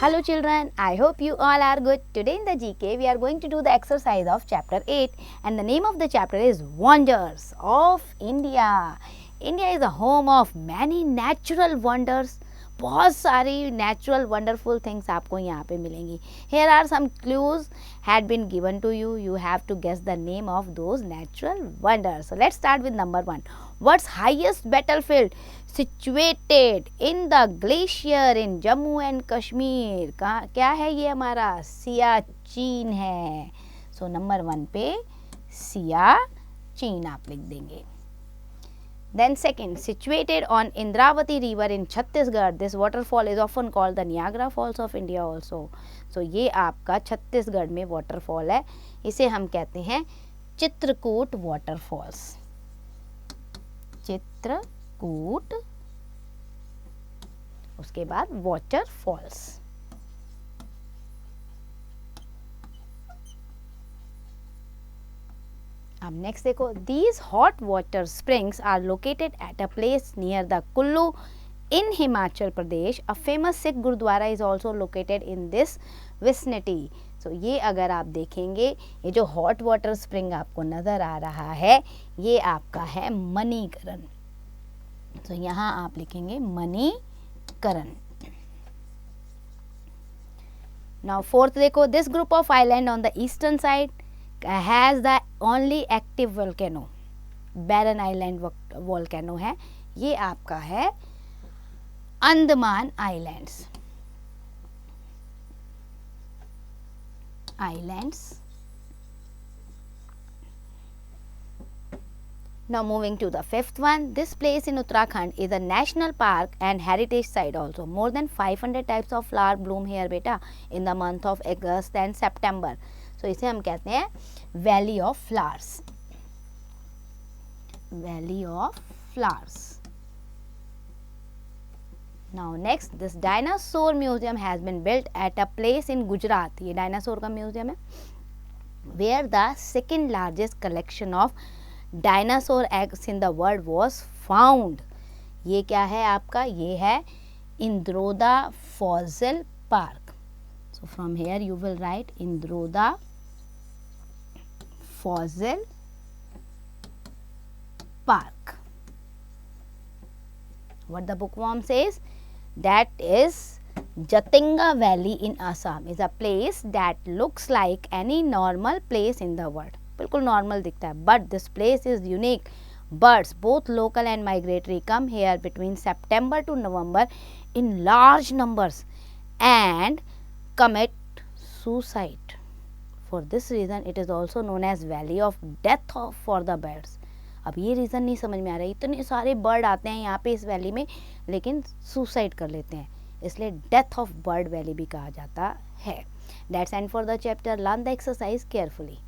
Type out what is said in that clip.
Hello children, I hope you all are good. Today in the GK we are going to do the exercise of chapter 8 and the name of the chapter is Wonders of India. India is the home of many natural wonders. बहुत सारी natural wonderful things आपको यहाँ पे मिलेंगी. Here are some clues had been given to you. You have to guess the name of those natural wonders. So let's start with number 1. What's highest battlefield situated in the glacier in Jammu and Kashmir? क्या है ये हमारा? सियाचिन है. So number 1 पे सियाचिन आप लिख देंगे. Then second, situated on Indravati river in Chhattisgarh. This waterfall is often called the Niagara Falls of India also. So ये आपका छत्तीसगढ़ में waterfall है. इसे हम कहते हैं चित्रकूट waterfalls. चित्रकूट, उसके बाद waterfalls. अब नेक्स्ट देखो, these hot water springs are located at a place near the Kullu in Himachal Pradesh. A famous Sikh Gurudwara is also located in this vicinity. So ये अगर आप देखेंगे, ये जो hot water spring आपको नज़र आ रहा है, ये आपका है मणिकरण. तो यहाँ आप लिखेंगे मणिकरण. Now fourth देखो, this group of island on the eastern side has the only active volcano. Barren Island volcano है. ये आपका है Andaman islands. Now moving to the fifth one. This place in Uttarakhand is a national park and heritage site also. More than 500 types of flower bloom here बेटा in the month of August and September. So इसे हम कहते हैं Valley of Flowers. Valley of Flowers. Now next, this dinosaur museum has been built at a place in Gujarat. ये dinosaur का museum है. Where the second largest collection of dinosaur eggs in the world was found. ये क्या है आपका? ये है Indroda fossil park. So from here you will write Indroda fossil park. What the bookworm says? That is Jatinga Valley in Assam is a place that looks like any normal place in the world. बिल्कुल normal दिखता है. But this place is unique. Birds, both local and migratory, come here between September to November in large numbers and commit suicide. For this reason it is also known as Valley of Death for the birds. अब ये reason नहीं समझ में आ रहा है. इतने सारे bird आते हैं यहाँ पे इस वैली में, लेकिन सुसाइड कर लेते हैं, इसलिए डेथ ऑफ बर्ड वैली भी कहा जाता है. That's end for the chapter. Learn the exercise carefully.